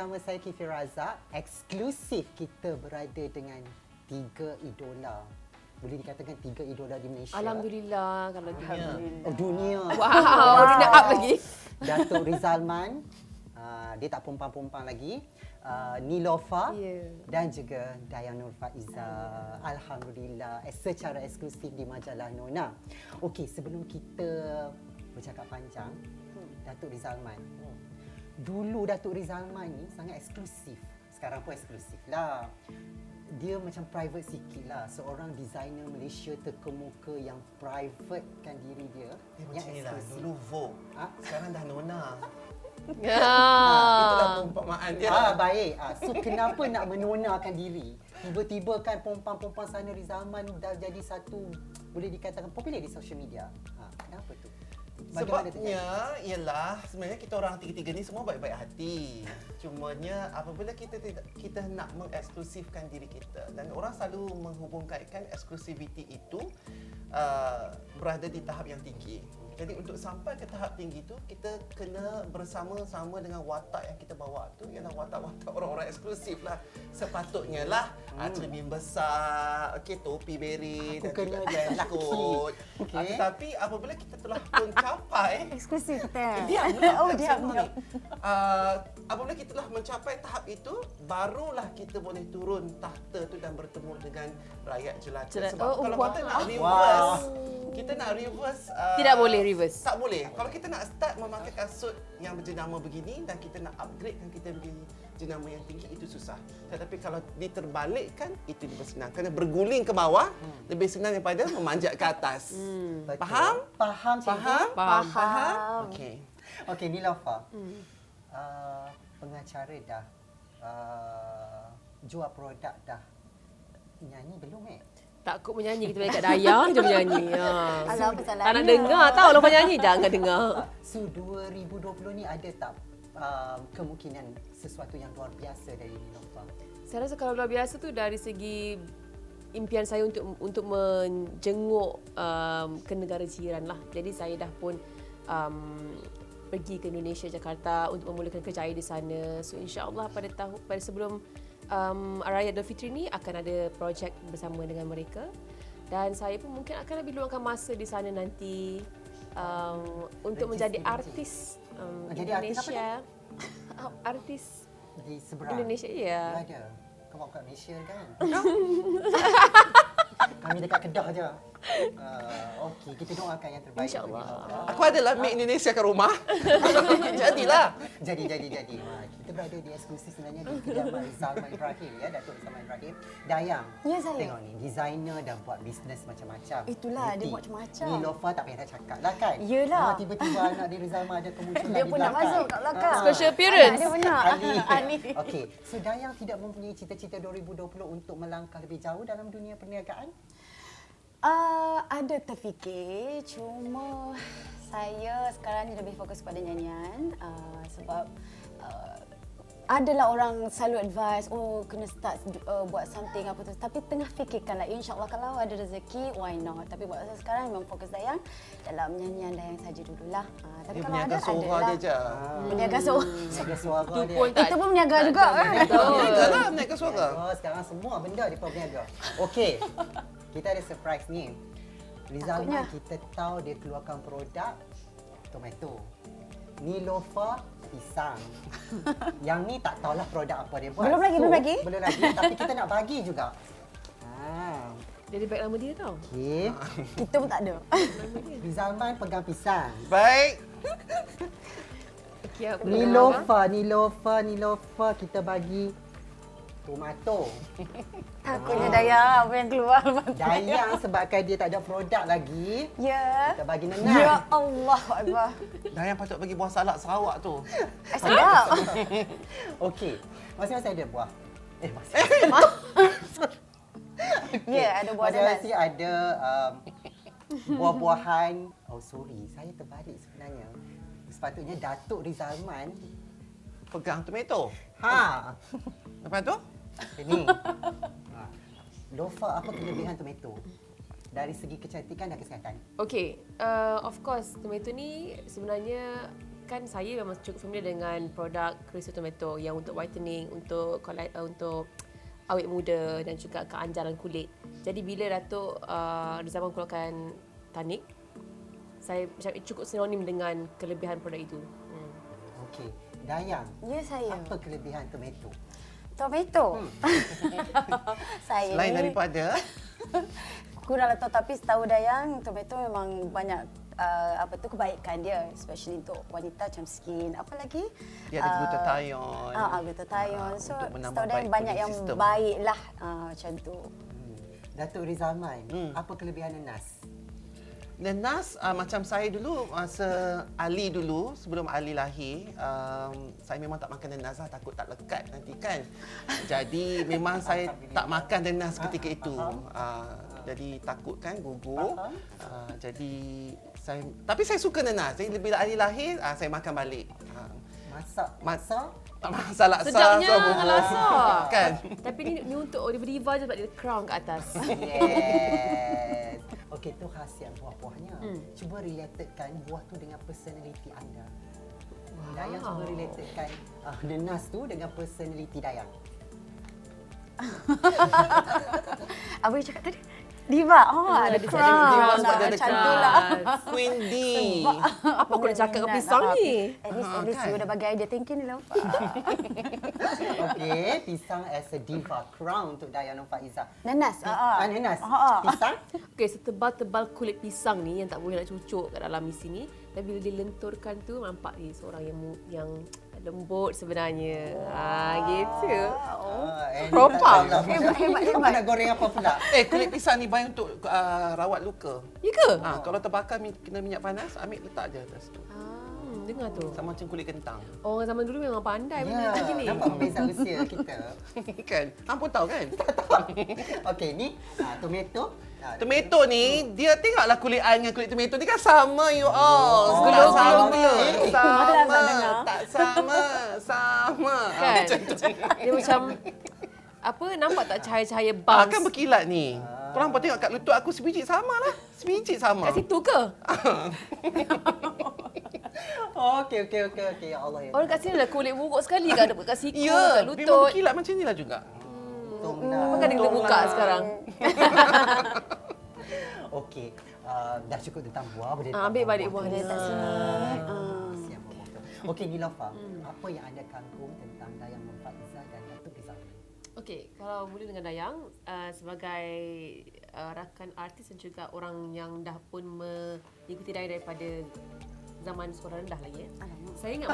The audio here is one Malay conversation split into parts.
bersama saya Kifi Razak. Eksklusif kita berada dengan 3 idola. Boleh dikatakan 3 idola di Malaysia. Alhamdulillah kalau Oh, dunia. Wow, dia up lagi. Datuk Rizalman. Dia tak pumpang-pumpang lagi. Nilofa dan juga Dayang Nur Faiza. Alhamdulillah secara eksklusif di majalah Nona. Okey, sebelum kita bercakap panjang, Datuk Rizalman. Dulu Datuk Rizalman ni sangat eksklusif. Sekarang pun eksklusif lah. Dia macam private sikit lah. Seorang designer Malaysia terkemuka yang privatekan diri dia. Macam inilah, dulu Vogue. Sekarang dah Nona. Itulah perumpamaan dia. Baik. So kenapa nak menonakan diri? Tiba-tiba kan pompang-pompang sana Rizalman dah jadi satu, boleh dikatakan popular di social media. Kenapa tu? Sebabnya ialah sebenarnya kita orang tiga-tiga ni semua baik-baik hati. Cumanya apabila kita nak mengeksklusifkan diri kita, dan orang selalu menghubungkaitkan eksklusiviti itu berada di tahap yang tinggi. Jadi untuk sampai ke tahap tinggi tu, kita kena bersama-sama dengan watak yang kita bawa tu ialah watak-watak orang-orang eksklusif lah. Sepatutnya lah. Cermin besar, topi beri dan juga jangkut. Tetapi apabila kita telah mencapai eksklusif kita. Diam. Apabila kita telah mencapai tahap itu, barulah kita boleh turun tahta tu dan bertemu dengan rakyat jelata. Sebab kalau kita nak reverse, kita nak reverse tidak boleh reverse. Tak boleh. Kalau kita nak start memakai kasut yang berjenama begini dan kita nak upgrade dan kita beri jenama yang tinggi, itu susah. Tetapi kalau diterbalikkan, itu lebih senang. Kerana berguling ke bawah lebih senang daripada memanjat ke atas. Faham? Faham. Okey, Nilofa. Pengacara dah. Jual produk dah. Nyanyi belum Takut menyanyi, kita balik kat Dayang je menyanyi. Alah, apa salahnya? Tak nak dengar tahu lepas nyanyi, jangan dengar. So 2020 ni ada tak kemungkinan sesuatu yang luar biasa dari Nilofa? Saya rasa kalau luar biasa tu dari segi impian saya untuk menjenguk ke negara jiran lah. Jadi saya dah pun pergi ke Indonesia, Jakarta untuk memulakan kerjaya di sana. So insya-Allah pada sebelum Raya Aidilfitri ni akan ada projek bersama dengan mereka, dan saya pun mungkin akan lebih luangkan masa di sana nanti untuk menjadi artis Indonesia. Artis di seberang Indonesia, ya. Ada. Kau bawa kat Malaysia kan? Kami dekat Kedah je. Okey, kita doakan yang terbaik. InsyaAllah. Aku adalah make Indonesia kat rumah. Jadilah. Jadi. Kita berada di eksklusif sebenarnya di kediaman Rizalman Ibrahim, ya, Datuk Rizalman Ibrahim. Dayang. Ya, saya. Tengok ni, designer dan buat bisnes macam-macam. Itulah, dia buat macam-macam. Nilofa tak payah cakap lah kan? Yelah. Tiba-tiba anak dia Rizalman ada kemunculan Dia di pun nak belakang. masuk kat belakang. Special appearance. Anak dia benar. Ali. Okey, so Dayang tidak mempunyai cita-cita 2020 untuk melangkah lebih jauh dalam dunia perniagaan? Ada terfikir, cuma saya sekarang ni lebih fokus pada nyanyian sebab adalah orang selalu advise, kena start buat something apa tu. Tapi tengah fikirkanlah, insyaAllah kalau ada rezeki, why not. Tapi buat saya sekarang memang fokus Dayang dalam nyanyian Dayang saja dululah. Tapi Dia kalau berniaga ada, suara adalah. dia je. Berniaga suara. Ada suara Tu dia. pun tak. Itu pun berniaga juga kan? Berniaga lah, berniaga suara. Sekarang semua benda dia berniaga. Okey. Kita ada surprise ni. Rizalman, kita tahu dia keluarkan produk tomato. Nilofa pisang. Yang ni tak tahulah produk apa dia buat. Belum lagi. Belum lagi, tapi kita nak bagi juga. Jadi baik nama dia tau. Okey. Kita pun tak ada. Rizalman pegang pisang. Baik. Okay, Nilofa kita bagi tomato. Takutnya Dayang apa yang keluar. Dayang sebabkan dia tak ada produk lagi, Ya. kita bagi Nenat. Ya Allah Akbar. Dayang patut bagi buah salak Sarawak tu. Sedap. Okey. Masing-masing ada buah. Ya, ada buah Masing-masing ada buah-buahan. Oh sorry, saya terbalik sebenarnya. Sepatutnya Datuk Rizalman. Pegang tomato. Lepas tu? Ini. Lofa, apa kelebihan tomato? Dari segi kecantikan dan kesihatan. Okay, of course tomato ni sebenarnya kan saya memang cukup familiar dengan produk Crystal Tomato yang untuk whitening, untuk awet muda dan juga keanjaran kulit. Jadi bila Datuk Rizalman keluarkan Tanik, saya macam cukup sinonim dengan kelebihan produk itu. Okey. Dayang, Ya, saya. apa kelebihan tomato? Tomato. Saya Selain ni daripada kurang tahu, tapi setahu Dayang, tomato memang banyak kebaikan dia, especially untuk wanita macam skin. Apa lagi? dia ada glutathione. Glutathione. So untuk menambah setahu Dayang baik banyak kulit yang sistem. baik lah macam tu. Datuk Rizalman, apa kelebihan nanas? Nanas macam saya dulu masa Ali dulu sebelum Ali lahir saya memang tak makan nanas lah, takut tak lekat nanti kan. Jadi memang saya tak makan nanas ketika itu. Jadi takut kan gugur. Jadi tapi saya suka nanas. Jadi bila Ali lahir saya makan balik. Masak? Tak masak laksa. Sedapnya bubur. laksa. Kan? Tapi ni untuk diva je sebab dia ada crown kat atas. Yes. Okey, tu khasiat buah-buahnya. Cuba relatedkan buah tu dengan personality anda. Dayang cuba relatedkan nanas tu dengan personality Dayang. Apa yang cakap tadi? Diva. Ada dia crown. ada diva sebab dia ada Macam tu crown. lah. Queen D. Apa kau nak cakap dengan pisang ni? At least kan? you dah bagi idea thinking ni lah. Okey, pisang as a diva crown untuk Dayang Nur Faizah. Nanas. Nanas. Pisang? Okey, setebal-tebal kulit pisang ni yang tak boleh nak cucuk kat dalam di sini. Dan bila dilenturkan tu nampak dia seorang yang lembut sebenarnya. Gitu. Propam. Hebat. Nak goreng apa pula? Kulit pisang ni baik untuk rawat luka. Ya ke? Kalau terbakar kena minyak panas, ambil letak je atas tu. Dengar tu. Sama macam kulit kentang. Orang zaman dulu memang pandai Ya, benda macam ni. nampak beza usia kita. Kan? Hang pun tahu kan? Okey, ni tomato. Tomato ni, dia tengoklah kulit air dengan kulit tomato ni kan sama you all. Glow, Tak sama. glow. Malas nak dengar. Sama. Tak sama. Sama. Kan? Macam tu. Dia macam apa, nampak tak cahaya-cahaya bounce Kan berkilat ni. Korang pun tengok kat lutut aku sebiji sama lah. Sebiji sama. kat situ ke? Okey. Ya Allah ya. Orang kat sini lah kulit buruk sekali kat kat siku, Ya, kat memang lutut. berkilat macam ni lah juga. Apa kan dia buka sekarang? Okey, dah cukup tentang buah. Boleh Ambil balik buah dia kat sini. Siap buah tu. Okey, Nilofa, apa yang anda kagum tentang Dayang Nur Faizah dan Datuk Rizalman? Okey, kalau mula dengan Dayang sebagai rakan artis dan juga orang yang dah pun mengikuti Dayang daripada zaman sekolah rendah lagi. Saya ingat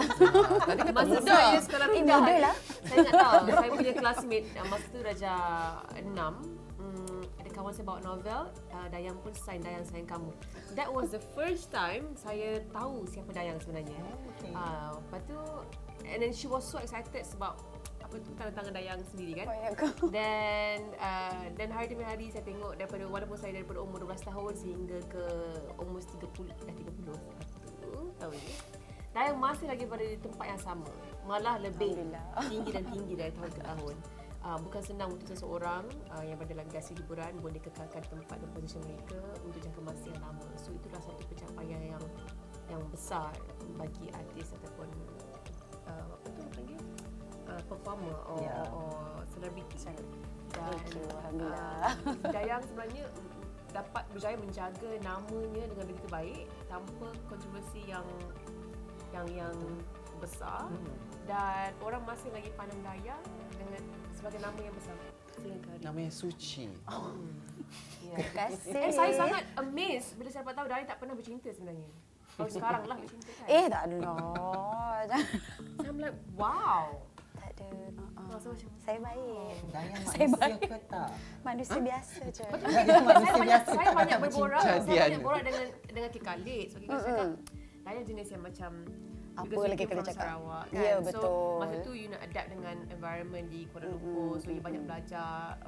masa saya sekolah rendah. lah. Saya ingat tahu, saya punya classmate masa tu darjah 6. Ada kawan saya bawa novel, Dayang pun sign Dayang Sayang Kamu. That was the first time saya tahu siapa Dayang sebenarnya. Lepas tu, and then she was so excited sebab apa tu tanda tangan Dayang sendiri kan. Dan hari demi hari saya tengok walaupun saya daripada umur 12 tahun sehingga ke umur 30 tahun ni, Dayang masih lagi berada di tempat yang sama, malah lebih tinggi dan tinggi dari tahun ke tahun. Bukan senang untuk seseorang yang berada dalam industri hiburan boleh kekalkan tempat dan posisi mereka untuk jangka masa yang lama. So itulah satu pencapaian yang besar bagi artis ataupun apa tu panggil performer or selebriti. Dan Dayang sebenarnya dapat berjaya menjaga namanya dengan begitu baik tanpa kontroversi yang besar, dan orang masih lagi pandang Dayang dengan sebagai nama yang besar sehingga ke hari ini. Namanya Suci. Terima kasih. And saya sangat amazed bila saya dapat tahu Dayang tak pernah bercinta sebenarnya. Kalau sekarang lah bercinta kan. Tak ada. I'm like, wow. Tak ada. So, macam, Saya baik. Dayang Saya manusia ke tak? Manusia biasa je. Dayang manusia biasa saya tak banyak nak berborak, bercinta. saya banyak berborak dengan Kik Khalid. So Kik Khalid cakap, Dayang jenis yang macam Apa because you lagi came kena from cakap? Sarawak, Ya, kan? betul. So masa tu you nak adapt dengan environment di Kuala Lumpur, so you banyak belajar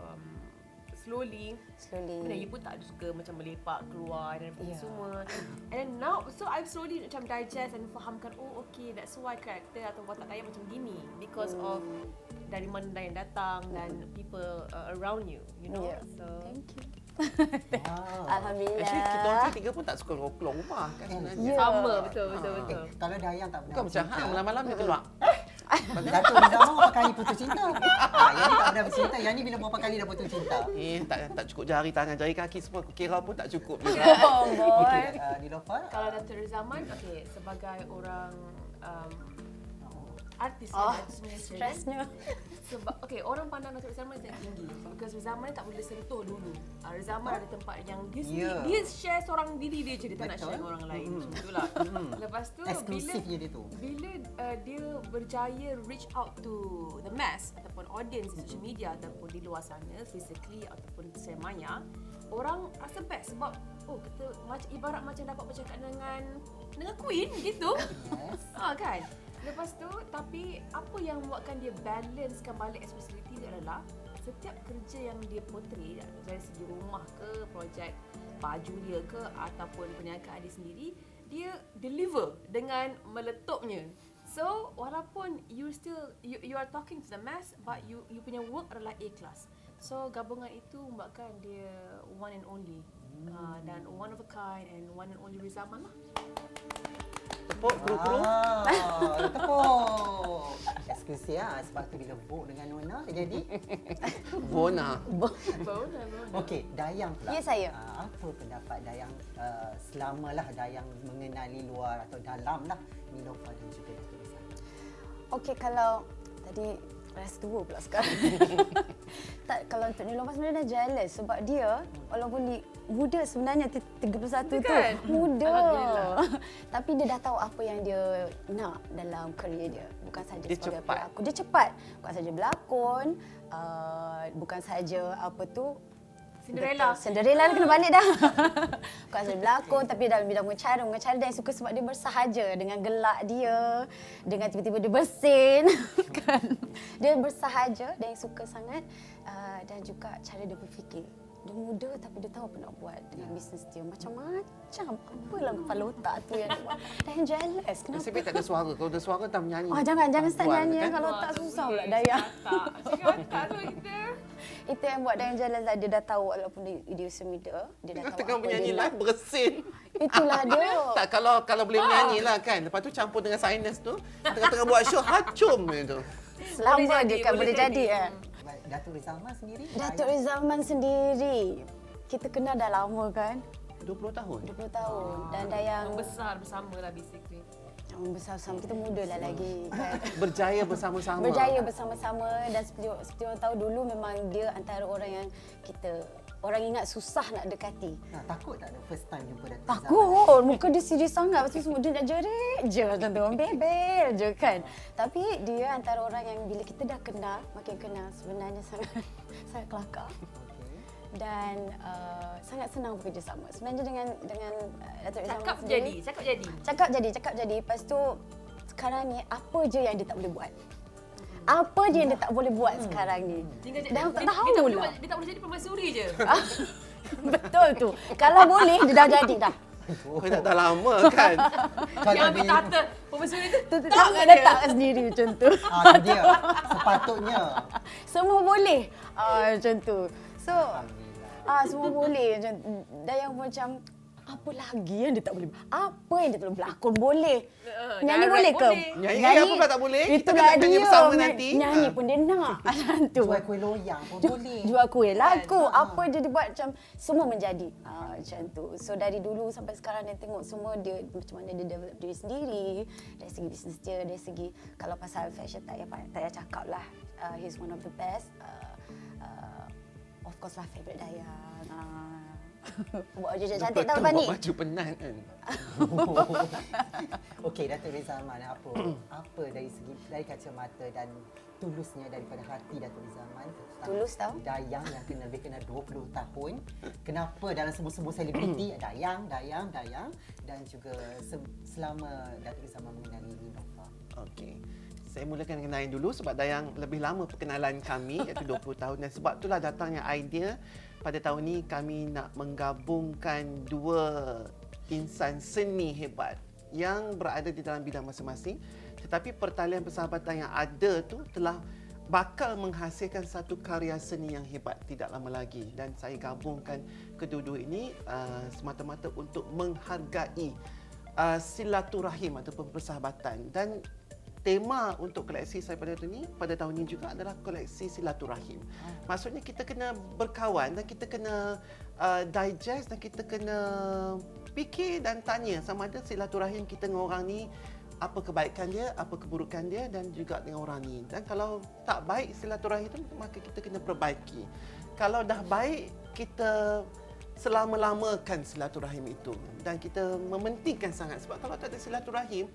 slowly. And you pun tak suka macam melepak keluar dan semua. And then now, so I slowly macam digest and fahamkan, oh okay, that's why karakter atau watak Dayang macam gini, because of dari mana Dayang datang dan people around you, you know. Yeah. So Thank you. Wow. Alhamdulillah. Actually kita orang tiga pun tak suka keluar rumah kan sebenarnya. Ya. Sama, betul. Kalau Dayang tak pernah Bukan macam malam-malam dia keluar. Datuk Rizama berapa kali putus cinta? Yang ni tak pernah bercinta. Yang ni bila berapa kali dah putus cinta? Tak cukup jari tangan, jari kaki semua aku kira pun tak cukup juga. Oh, boy. Okey, Nilofa. Kalau Datuk Zaman, sebagai orang artis Oh, artis Malaysia. Stresnya. Sebab orang pandang Datuk Zaman yang tinggi. Because Zaman tak boleh sentuh dulu. Zaman ada tempat yang dia sendiri, dia share seorang diri dia je, dia tak nak share dengan orang lain. Macam itulah. Lepas tu Eksklusif je dia tu. bila dia berjaya reach out to the mass ataupun audience di social media ataupun di luar sana physically ataupun secara maya, orang rasa best sebab kita ibarat macam dapat bercakap dengan queen gitu. Yes. Kan? Lepas tu, tapi apa yang membuatkan dia balancekan balik expressivity dia adalah setiap kerja yang dia portray dari segi rumah ke, projek baju dia ke ataupun perniagaan dia sendiri, dia deliver dengan meletupnya. So, walaupun you are talking to the mass but you punya work adalah A class. So, gabungan itu membuatkan dia one and only. Dan one of a kind and one and only Rizaman lah. Tepuk kru-kru. Tepuk. Eksklusif sebab tu bila book dengan Nona jadi. Bona. Bona. Okey, Dayang pula. Ya, saya. Apa pendapat Dayang selamalah Dayang mengenali luar atau dalam lah Nilofa dan juga Datuk Rizal? Okey, kalau tadi rasa tua pula sekarang. Tak, kalau untuk Nilofa sebenarnya dah jealous sebab dia walaupun muda sebenarnya 31 tu. Kan? Muda. Alhamdulillah. Tapi dia dah tahu apa yang dia nak dalam kerjaya dia. Bukan saja Dia sebagai cepat. pelakon. Dia cepat. Bukan saja berlakon, bukan saja apa tu Cinderella kena balik dah. Bukan saja berlakon tapi dalam bidang mengacara dia suka sebab dia bersahaja dengan gelak dia, dengan tiba-tiba dia bersin kan. Dia bersahaja dan suka sangat dan juga cara dia berfikir. Dia muda tapi dia tahu apa nak buat dengan bisnes dia. Macam-macam. Apalah kepala otak tu yang dia buat. Dan jealous. Kenapa? Nasib baik tak ada suara. Kalau ada suara tak menyanyi. Jangan start Buat, nyanyi kan? kalau tak susah pula Dayang. Tak tu kita. Itu yang buat Dayang jealous lah. Dia dah tahu walaupun dia usia muda. Dia dah tahu Tengah apa menyanyi dia nak. live bersin. Itulah dia. Tak, kalau boleh menyanyi lah kan. Lepas tu campur dengan sinus tu. Tengah-tengah buat show hacum tu. Selama je kan boleh boleh jadi. jadi. Baik, Datuk Rizalman sendiri? Datuk Rizalman sendiri. Kita kenal dah lama kan. 20 tahun. 20 tahun. Dan Dayang Membesar bersama lah basically. besar-sama. Kita muda lah lagi kan. Berjaya bersama-sama. Berjaya bersama-sama dan seperti orang tahu dulu memang dia antara orang yang orang ingat susah nak dekati. Takut tak ada first time jumpa Datuk Rizalman? Takut, muka dia serius sangat. Lepas tu semua dia nak jerit je macam tu, orang bebel je kan. Tapi dia antara orang yang bila kita dah kenal, makin kenal sebenarnya sangat kelakar. Dan sangat senang bekerjasama. Sebenarnya dengan Datuk Rizalman sendiri. Cakap jadi. Lepas tu sekarang ni apa je yang dia tak boleh buat? Apa je yang dia tak boleh buat sekarang ni? Dah tak tahu lah. Dia tak boleh jadi permaisuri je. Betul tu. Kalau boleh dia dah jadi dah. Oh, dah lama kan. Yang ambil tata permaisuri tu. Tak letak sendiri macam tu. Itu dia. Sepatutnya. Semua boleh. Macam tu. So, semua boleh. Dayang macam apa lagi yang dia tak boleh? Apa yang dia tak boleh? Berlakon boleh. Nyanyi boleh ke? Nyanyi apa pula tak boleh? Kita Itulah kena nyanyi dia. bersama nanti. Nyanyi pun dia nak. Macam tu. Jual kuih loyang pun boleh. Jual kuih, laku. Apa je dia buat macam semua menjadi. Macam tu. So dari dulu sampai sekarang dia tengok semua dia macam mana dia develop diri sendiri. Dari segi bisnes dia, dari segi kalau pasal fashion tak payah cakap lah. He's one of the best. Of course lah favourite Dayang. Buat baju cantik tau Fani. Buat baju penat kan. Okey, Datuk Rizalman, apa dari kacamata dan tulusnya daripada hati Datuk Rizalman? Tulus tau. Dayang yang lebih kena 20 tahun. Kenapa dalam semua selebriti Dayang dan juga selama Datuk Rizalman mengenali Nilofa? Okey. Saya mulakan kenalin dulu sebab Dayang lebih lama perkenalan kami iaitu 20 tahun dan sebab itulah datangnya idea pada tahun ni kami nak menggabungkan dua insan seni hebat yang berada di dalam bidang masing-masing tetapi pertalian persahabatan yang ada tu telah bakal menghasilkan satu karya seni yang hebat tidak lama lagi. Dan saya gabungkan kedua-dua ini semata-mata untuk menghargai silaturahim ataupun persahabatan. Dan tema untuk koleksi saya pada tahun ini juga adalah koleksi silaturahim. Maksudnya kita kena berkawan dan kita kena digest dan kita kena fikir dan tanya sama ada silaturahim kita dengan orang ni apa kebaikan dia, apa keburukan dia dan juga dengan orang ni. Dan kalau tak baik silaturahim itu maka kita kena perbaiki. Kalau dah baik kita selama-lamakan silaturahim itu dan kita mementingkan sangat sebab kalau tak ada silaturahim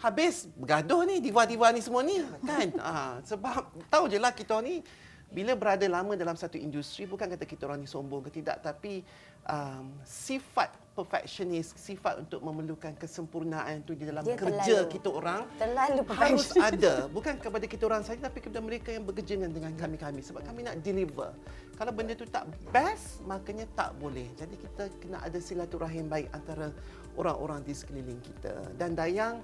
habis bergaduh ni diva-diva ni semua ni kan. Sebab tahu je lah kita ni bila berada lama dalam satu industri bukan kata kita orang ni sombong ke tidak tapi sifat perfectionist, sifat untuk memerlukan kesempurnaan tu di dalam Dia kerja kita orang terlalu harus perfection. ada bukan kepada kita orang saja tapi kepada mereka yang bekerja dengan kami sebab kami nak deliver. Kalau benda tu tak best makanya tak boleh. Jadi kita kena ada silaturahim baik antara orang-orang di sekeliling kita. Dan Dayang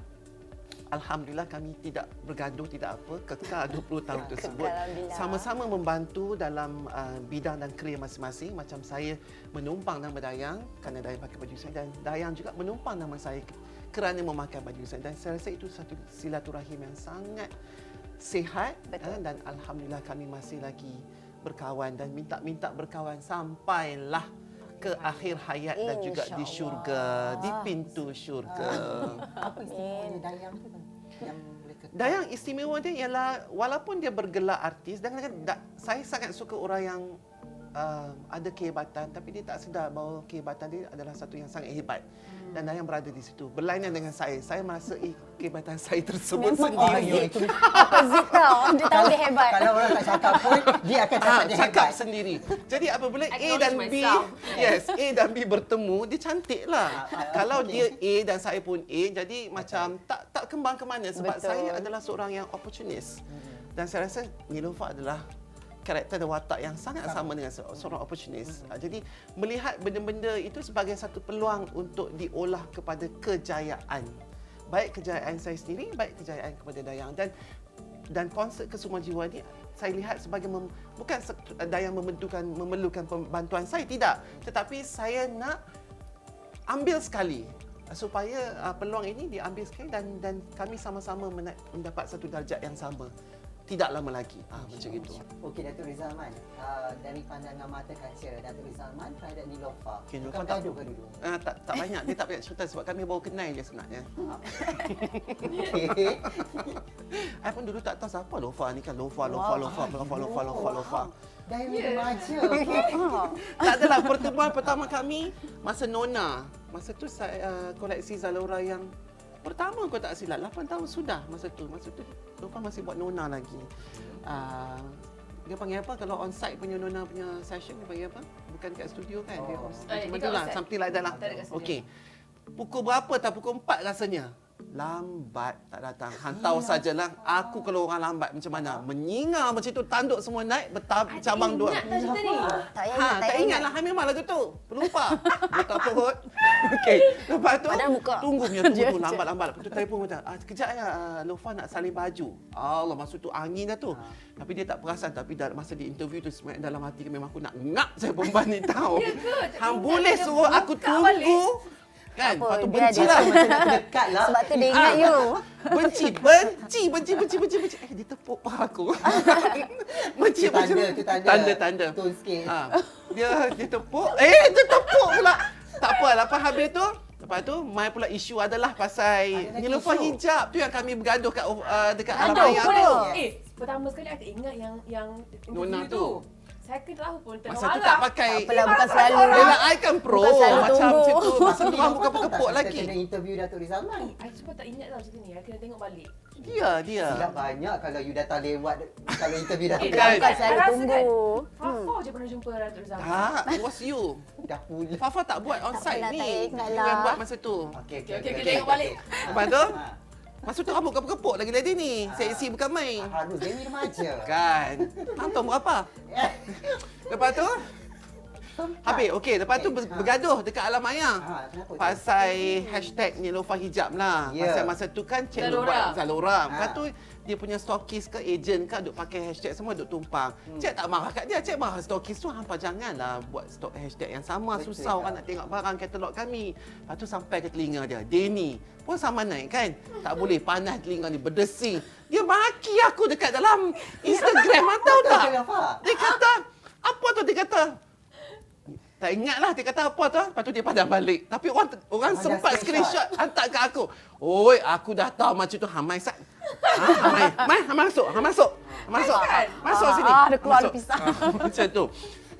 alhamdulillah kami tidak bergaduh, tidak apa, kekal 20 tahun tersebut. Sama-sama membantu dalam bidang dan kerja masing-masing. Macam saya menumpang nama Dayang kerana Dayang pakai baju saya dan Dayang juga menumpang nama saya kerana memakai baju saya. Dan saya rasa itu satu silaturahim yang sangat sihat dan alhamdulillah kami masih lagi berkawan dan minta berkawan sampailah ke akhir hayat dan juga di syurga, di pintu syurga. Apa istimewanya Dayang tu kan? Yang boleh kekal. Dayang istimewa dia ialah walaupun dia bergelar artis dan kadang-kadang saya sangat suka orang yang ada kehebatan tapi dia tak sedar bahawa kehebatan dia adalah satu yang sangat hebat. Dan Dayang berada di situ. Berlainan dengan saya merasa kehebatan saya tersebut sendiri. Itu Opposite tau. Dia tahu dia hebat. kalau orang tak cakap pun dia akan cakap dia cakap hebat. sendiri. Jadi apabila A Acknowledge dan B, myself. A dan B bertemu, dia cantiklah. Kalau dia A dan saya pun A, jadi macam tak kembang ke mana sebab Betul. saya adalah seorang yang opportunist. Dan saya rasa Niloufah adalah karakter dan watak yang sangat sama dengan seorang opportunist. Jadi melihat benda-benda itu sebagai satu peluang untuk diolah kepada kejayaan. Baik kejayaan saya sendiri, baik kejayaan kepada Dayang. Dan konsert Kesuma Jiwa ni saya lihat sebagai bukan Dayang memerlukan bantuan saya, tidak. Tetapi saya nak ambil sekali supaya peluang ini diambil sekali dan kami sama-sama mendapat satu darjat yang sama. Tidak lama lagi. Macam itu. Okey, Datuk Rizalman. Dari pandangan mata kaca, Datuk Rizalman terhadap Niloufah. Okey, Bukan Niloufah tak- bergaduh ke dulu? Tak banyak. Dia tak banyak cerita sebab kami baru kenal je sebenarnya. Okey. I pun dulu tak tahu siapa Lofa ni kan. Lofa. Dari remaja. Tak adalah pertemuan pertama kami masa Nona. Masa tu saya koleksi Zalora yang pertama kau tak silap 8 tahun sudah masa tu Lofa masih buat Nona lagi. Dia panggil apa kalau on site punya Nona punya session dia panggil apa? Bukan kat studio kan dia host. Macam dia itulah kat something like that lah. Tak ada kat studio. Okey. Pukul berapa pukul 4 rasanya. Lambat tak datang. Tahu sajalah aku kalau orang lambat macam mana. Menyingar macam tu tanduk semua naik cabang dua. Ingat tak cerita ni? Tak ingat lah hamil malah tu. Pelupa. Buta perut. Okey. Lepas tu Padahal muka. tunggu lambat. Lepas tu telefon kata, "Sekejap ya, Lofa nak salin baju." Allah, maksud tu angin dah tu. Tapi dia tak perasan tapi masa di interview tu sebenarnya dalam hati memang aku nak ngap saya perempuan ni tahu. Ya ke? Hang boleh suruh aku buka tunggu. balik. Kan? Apa, Lepas tu biar benci dia lah. Macam nak dekat lah. Sebab tu dia ingat you. Benci. Dia tepuk paha aku. Benci Itu tanda. Tanda. Tone sikit. Dia tepuk. Dia tepuk pula. Tak apa, lepas habis tu, lepas tu mai pula isu adalah pasal Ada Niloufah isu. hijab tu yang kami bergaduh kat dekat alam Gaduh raya pula. tu. Pertama sekali aku ingat yang Nona interview tu. Second tahu pun Masa tu tak pakai. Apalah, bukan selalu. Yelah, I kan pro. Bukan selalu Macam tunggu. macam tu. Masa tu rambut Niloufah kepuk-kepuk tahu tak lagi. kita kena interview Datuk Rizalman. I cuma tak ingat tau cerita ni. I kena tengok balik. Dia. Silap banyak kalau you datang lewat kalau interview Datuk Kan? Rizalman. Bukan selalu I rasa tunggu. kan Fafa je pernah jumpa Datuk Rizal. Tak, it was you. Dah pula. Fafa tak buat on site apalah, ni. tak ingat You lah. yang buat masa tu. Okey, Okey, tengok balik. Lepas tu, masa tu rambut kepuk-kepuk lagi dia ni. Seksi bukan main. Harus dia ni remaja. Kan. Hang tahu berapa? Lepas tu, Habis, okey. Lepas tu bergaduh dekat alam maya. Kenapa tu? Pasal hashtag Nilofa Hijab lah. Ya. Pasal masa tu kan Cik Nur buat Zalora. Lepas tu dia punya stokis ke ejen ke duk pakai hashtag semua duk tumpang. Cik tak marah kat dia. Cik marah stokis tu, hampa janganlah buat stok hashtag yang sama. Betul, Susah orang nak tengok barang katalog kami. Lepas tu sampai ke telinga dia. Denny pun sama naik kan. Tak boleh, panas telinga ni, berdesing. Dia maki aku dekat dalam Instagram. Tahu tak? Dia kata, apa tu dia kata? Tak ingat lah dia kata apa tu. Lepas tu dia padam balik. Tapi orang sempat screenshot hantar kat aku. Oi, aku dah tahu macam tu. Hamai Sat. Hamai masuk. Masuk sini. Ada keluar ada pisang. Macam tu.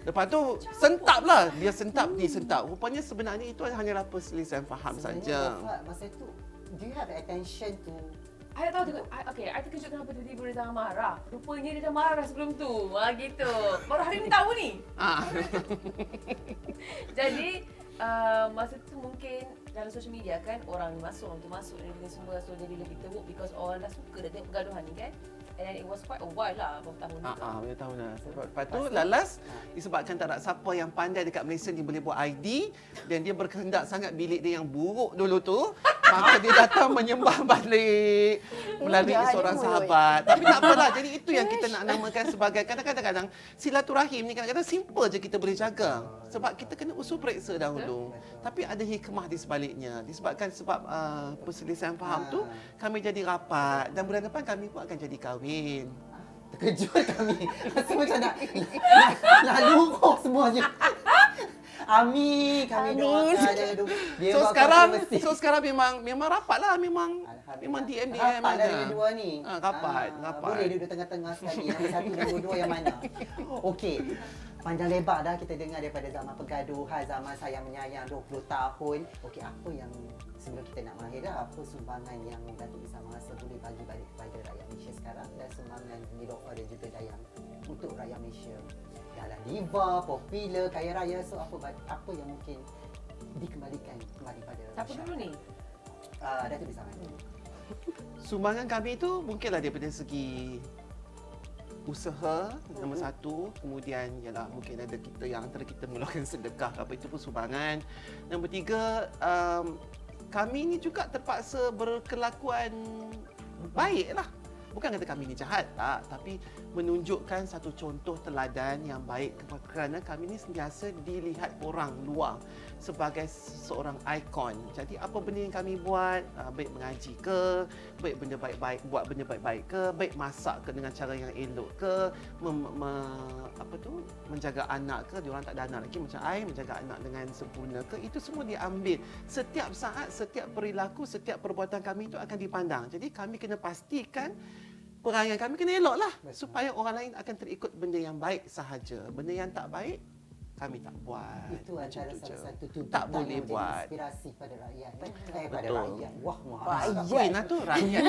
Lepas tu sentap lah. Dia sentap, ni sentap. Rupanya sebenarnya itu hanyalah perselisihan faham saja. Masa tu, do you have attention to I tahu tu. Okay, I terkejut kenapa tiba-tiba dia sangat marah. Rupanya dia dah marah sebelum tu. Gitu. Baru hari ni tahu ni. Jadi, masa tu mungkin dalam social media kan, orang ni masuk ni semua. So, jadi lebih teruk because orang dah suka dah tengok pergaduhan ni kan. And then it was quite a while lah, berapa tahun ni. Berapa tahun lah. Lepas tu lalas disebabkan tak ada siapa yang pandai dekat Malaysia ni boleh buat ID dan dia berkehendak sangat bilik dia yang buruk dulu tu. Maka dia datang menyembah balik melalui seorang sahabat. Tapi tak apalah. Jadi itu yang kita nak namakan sebagai kadang-kadang silaturahim ni kadang-kadang simple je kita boleh jaga. Sebab kita kena usul periksa dahulu. Tapi ada hikmah di sebaliknya. Disebabkan sebab perselisihan faham tu kami jadi rapat dan bulan depan kami pun akan jadi kahwin. terkejut kami? Rasa macam nak lumpuh semuanya. Amin, kami doakan dia. So sekarang memang rapat lah, memang DM rapat aja. dari dua ni. Rapat. Boleh duduk tengah-tengah sekali. Nombor satu, nombor dua yang mana? Okey. Panjang lebar dah kita dengar daripada zaman pergaduhan, zaman sayang menyayang 20 tahun. Okey, apa yang sebelum kita nak mengakhiri dah, apa sumbangan yang Datuk Bisa Mangasa boleh bagi balik kepada rakyat Malaysia sekarang dan sumbangan Nilofa dan juga Dayang untuk rakyat Malaysia? Dalam diva, popular, kaya raya, so apa yang mungkin dikembalikan kembali pada Siapa dulu ni? Datuk Bisa Mangasa. Sumbangan kami tu mungkinlah daripada segi usaha nombor satu, kemudian ialah mungkin ada kita yang antara kita mulakan sedekah, apa itu pun sumbangan. Nombor tiga, kami ni juga terpaksa berkelakuan baik lah. Bukan kata kami ni jahat, tak. Tapi menunjukkan satu contoh teladan yang baik kerana kami ni sentiasa dilihat orang luar sebagai seorang ikon. Jadi apa benda yang kami buat, baik mengaji ke, baik benda baik-baik, buat benda baik-baik ke, baik masak ke dengan cara yang elok ke, menjaga anak ke, diorang tak ada anak lagi macam I, menjaga anak dengan sempurna ke, itu semua diambil. Setiap saat, setiap perilaku, setiap perbuatan kami itu akan dipandang. Jadi kami kena pastikan perangai kami kena elok lah supaya orang lain akan terikut benda yang baik sahaja. Benda yang tak baik kami tak buat. Itu antara salah satu tuntutan tak boleh yang buat. Inspirasi pada rakyat. Pada rakyat. Wah, Queen lah tu rakyat.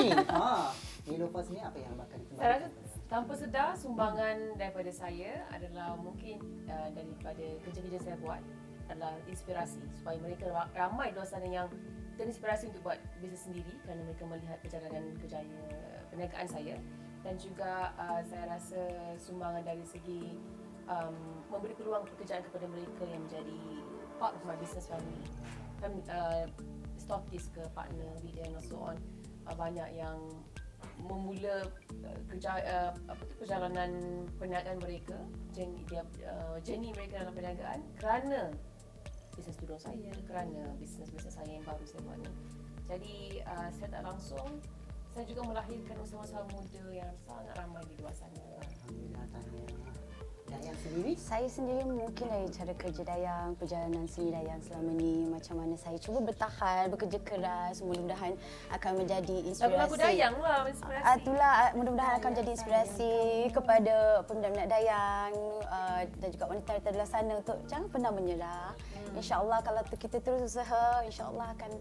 Nilofa sini apa yang bakal dikembalikan? Saya rasa tanpa sedar sumbangan daripada saya adalah mungkin daripada kerja-kerja saya buat adalah inspirasi supaya mereka ramai di luar sana yang terinspirasi untuk buat bisnes sendiri kerana mereka melihat perjalanan kejayaan perniagaan saya, dan juga saya rasa sumbangan dari segi memberi peluang pekerjaan kepada mereka yang menjadi part of my business family, stockist ke partner, bidang and so on. Banyak yang memula perjalanan perniagaan mereka, journey mereka dalam perniagaan kerana bisnes tudung saya, kerana bisnes saya yang baru saya buat ni. Jadi saya tak langsung, saya juga melahirkan usaha-usaha muda yang sangat ramai di luar sana. Alhamdulillah, tahniah. Dayang sendiri? Saya sendiri mungkin dari cara kerja Dayang, perjalanan seni Dayang selama ni, macam mana saya cuba bertahan, bekerja keras, mudah-mudahan akan menjadi inspirasi. Lagu-lagu Dayang lah inspirasi. Itulah, mudah-mudahan akan menjadi inspirasi kepada peminat-peminat Dayang dan juga wanita-wanita di luar sana untuk jangan pernah menyerah. InsyaAllah kalau kita terus usaha, insyaAllah akan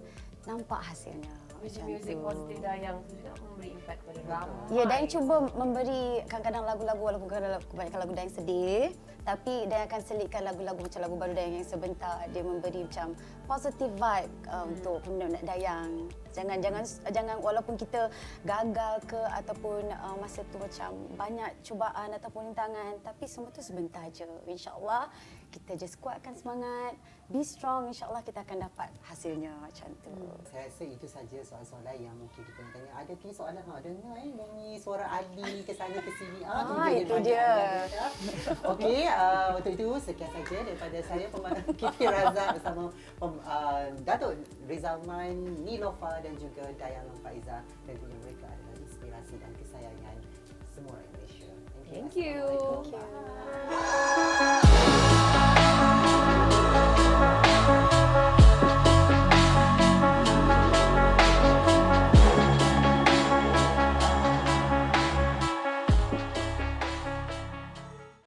nampak hasilnya. Music positif Dayang juga memberi impact kepada ramai. Ya, Dayang cuba memberi kadang-kadang lagu-lagu, walaupun kebanyakan lagu Dayang sedih, tapi Dayang akan selitkan lagu-lagu macam lagu baru Dayang yang sebentar. Dia memberi macam positive vibe untuk peminat dayang. Jangan walaupun kita gagal ke ataupun masa tu macam banyak cubaan ataupun rintangan, tapi semua tu sebentar je. InsyaAllah kita just kuatkan semangat, be strong, insyaAllah kita akan dapat hasilnya macam tu. Saya rasa itu saja soalan-soalan yang mungkin kita nak tanya. Ada lagi soalan dengar nyanyi suara Ali ke sana ke sini. Itu dia. Okey, untuk itu sekian saja daripada saya Pemandu KP Razak bersama Datuk Rizalman, Nilofa dan juga Dayang Faiza. Tentunya mereka adalah inspirasi dan kesayangan semua orang Malaysia. Thank you. Assalamualaikum. Bye.